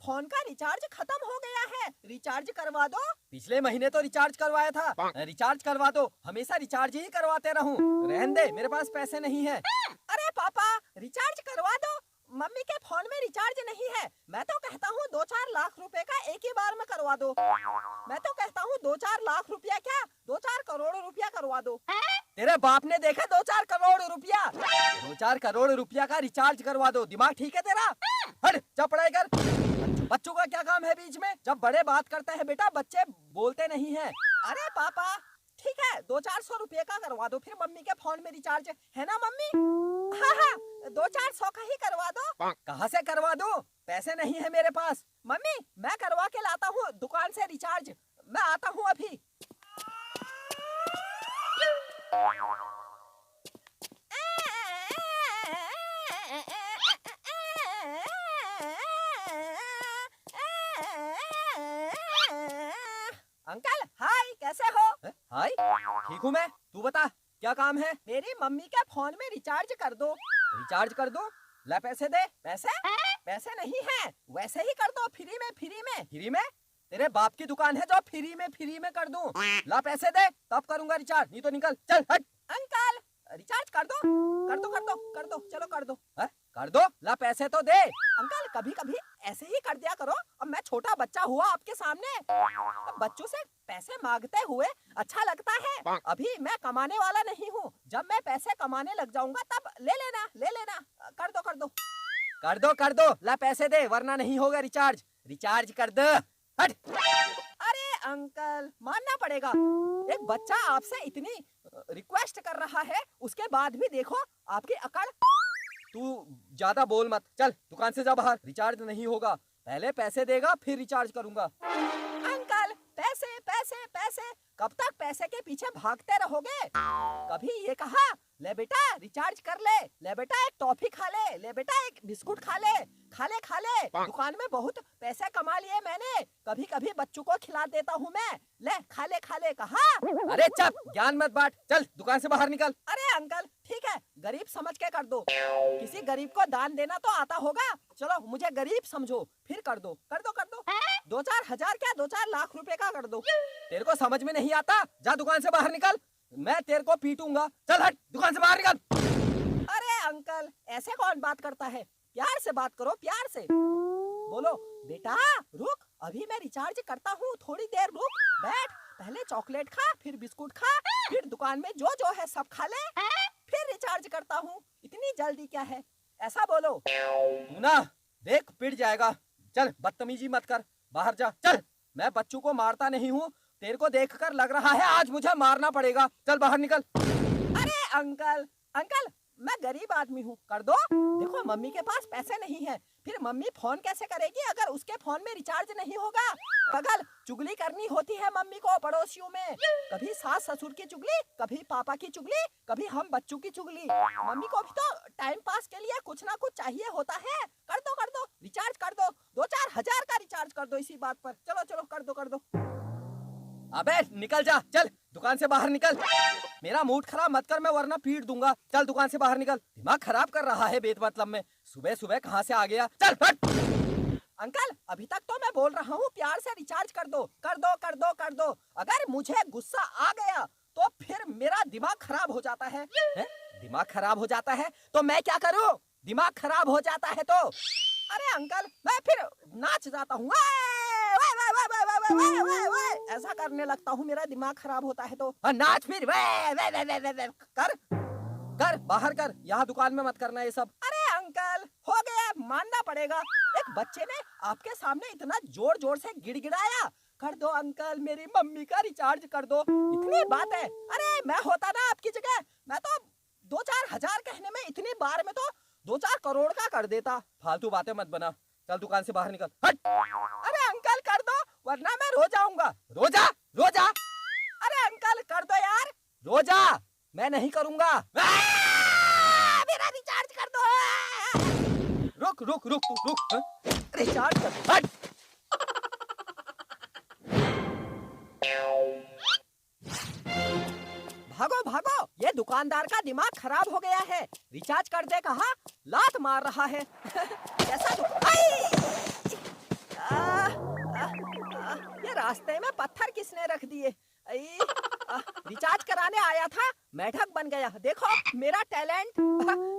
Phone का recharge खत्म हो गया है, रिचार्ज करवा दो। पिछले महीने तो रिचार्ज करवाया था। रिचार्ज करवा दो, हमेशा रिचार्ज ही करवाते रहूं। रहने दे, मेरे पास पैसे नहीं है। अरे पापा, रिचार्ज करवा दो, मम्मी के फोन में रिचार्ज नहीं है। मैं तो कहता हूँ 2-4 लाख रुपए का एक ही बार में करवा दो। मैं तो कहता हूँ 2-4 लाख रुपया क्या, 2-4 करोड़ रुपया करवा दो। तेरे बाप ने देखा 2-4 करोड़ रुपया? 2-4 करोड़ रुपया का रिचार्ज करवा दो। दिमाग ठीक है तेरा? हट, जा पढ़ाई कर। बच्चों का क्या काम है बीच में? जब बड़े बात करते हैं बेटा, बच्चे बोलते नहीं हैं। अरे पापा, ठीक है 200-400 रुपये का करवा दो, फिर मम्मी के फोन में रिचार्ज है ना मम्मी? हाँ, 200-400 का ही करवा दो। कहाँ से करवा दो? पैसे नहीं है मेरे पास। मम्मी, मैं करवा के लाता हूँ दुकान से रिचार्ज, मैं आता हूँ अभी। अंकल हाय, कैसे हो? हाय, ठीक हूँ मैं। तू बता, क्या काम है? मेरी मम्मी के फोन में रिचार्ज कर दो। रिचार्ज कर दो? ला पैसे दे। पैसे? पैसे नहीं है, वैसे ही कर दो, फ्री में। फ्री में? तेरे बाप की दुकान है जो फ्री में कर दूं? ला पैसे दे, तब करूंगा रिचार्ज, नहीं तो निकल, चल हट। अंकल रिचार्ज कर दो, चलो कर दो। कर दो, ला पैसे तो दे। अंकल कभी कभी ऐसे ही कर दिया करो, अब मैं छोटा बच्चा हुआ आपके सामने, अब बच्चों से पैसे मांगते हुए अच्छा लगता है। अभी मैं कमाने वाला नहीं हूँ, जब मैं पैसे कमाने लग जाऊंगा तब ले लेना। कर दो, ला पैसे दे, वरना नहीं होगा रिचार्ज। रिचार्ज कर दो, हट। अरे अंकल, मानना पड़ेगा, एक बच्चा आपसे इतनी रिक्वेस्ट कर रहा है, उसके बाद भी देखो आपकी अकड़। तू ज्यादा बोल मत, चल दुकान से जा बाहर। रिचार्ज नहीं होगा, पहले पैसे देगा फिर रिचार्ज करूंगा। अंकल पैसे पैसे पैसे, कब तक पैसे के पीछे भागते रहोगे? कभी ये कहा ले बेटा रिचार्ज कर ले बेटा एक टॉफी खा ले बेटा एक बिस्कुट खा ले। दुकान में बहुत पैसे कमा लिए मैंने, कभी कभी बच्चों को खिला देता हूँ मैं, ले खा ले कहा। अरे चुप, ज्ञान मत बांट, चल दुकान से बाहर निकल। अरे अंकल ठीक है, गरीब समझ के कर दो, किसी गरीब को दान देना तो आता होगा, चलो मुझे गरीब समझो, फिर कर दो। 2-4 हजार क्या, 2-4 लाख रुपए का कर दो। तेरे को समझ में नहीं आता? जा दुकान से बाहर निकल, मैं तेरे को पीटूंगा। चल हट, दुकान से बाहर निकल। अरे अंकल ऐसे कौन बात करता है, प्यार से बात करो, प्यार से बोलो। बेटा रुक, अभी मैं रिचार्ज करता हूँ, थोड़ी देर रुक, बैठ, पहले चॉकलेट खा, फिर बिस्कुट खा, फिर दुकान में जो है सब खा ले, फिर रिचार्ज करता हूँ, इतनी जल्दी क्या है, ऐसा बोलो। तू ना देख पिट जाएगा, चल बदतमीजी मत कर, बाहर जा। चल, मैं बच्चों को मारता नहीं हूँ, तेरे को देखकर लग रहा है आज मुझे मारना पड़ेगा, चल बाहर निकल। अरे अंकल मैं गरीब आदमी हूँ, कर दो। देखो मम्मी के पास पैसे नहीं है, फिर मम्मी फोन कैसे करेगी अगर उसके फोन में रिचार्ज नहीं होगा? पागल, चुगली करनी होती है मम्मी को पड़ोसियों में, कभी सास ससुर की चुगली, कभी पापा की चुगली, कभी हम बच्चों की चुगली। मम्मी को भी तो टाइम पास के लिए कुछ ना कुछ चाहिए होता है। कर दो रिचार्ज कर दो, 2-4 हजार का रिचार्ज कर दो इसी बात पर। चलो कर दो। अबे निकल जा, चल दुकान से बाहर निकल। मेरा मूड खराब मत कर, मैं वरना पीट दूंगा। चल दुकान से बाहर निकल, दिमाग खराब कर रहा है बेमतलब में, सुबह कहाँ से आ गया, चल हट। अंकल अभी तक तो मैं बोल रहा हूँ प्यार से रिचार्ज कर दो। अगर मुझे गुस्सा आ गया तो फिर मेरा दिमाग खराब हो जाता है। दिमाग खराब हो जाता है तो मैं क्या करूँ? दिमाग खराब हो जाता है तो? अरे अंकल मैं फिर नाच जाता हूँ, ऐसा करने लगता हूँ, मेरा दिमाग खराब होता है तो। नाच फिर, कर बाहर कर, यहाँ दुकान में मत करना ये सब। अरे अंकल हो गया, मानना पड़ेगा, एक बच्चे ने आपके सामने इतना जोर से गिड़गिड़ाया। कर दो अंकल, मेरी मम्मी का रिचार्ज कर दो, इतनी बात है। अरे मैं होता ना आपकी जगह, मैं तो 2-4 हजार कहने में, इतनी बार में तो 2-4 करोड़ का कर देता। फालतू बातें मत बना, चल दुकान से बाहर निकल, हट। अरे अंकल कर दो, वरना मैं रो जाऊंगा। रो जा। अरे अंकल कर दो यार। रो जा, मैं नहीं करूंगा। मेरा रिचार्ज कर दो। रुक, रिचार्ज कर दो, हट। भागो, ये दुकानदार का दिमाग खराब हो गया है, रिचार्ज कर दे कहा, लात मार रहा है। कैसा रास्ते में पत्थर किसने रख दिए? रिचार्ज कराने आया था, मेढक बन गया। देखो मेरा टैलेंट।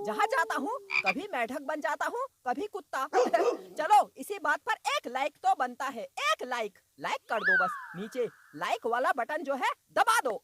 जहाँ जाता हूँ कभी मेढक बन जाता हूँ, कभी कुत्ता। चलो इसी बात पर एक लाइक तो बनता है। एक लाइक कर दो बस। नीचे लाइक वाला बटन जो है दबा दो।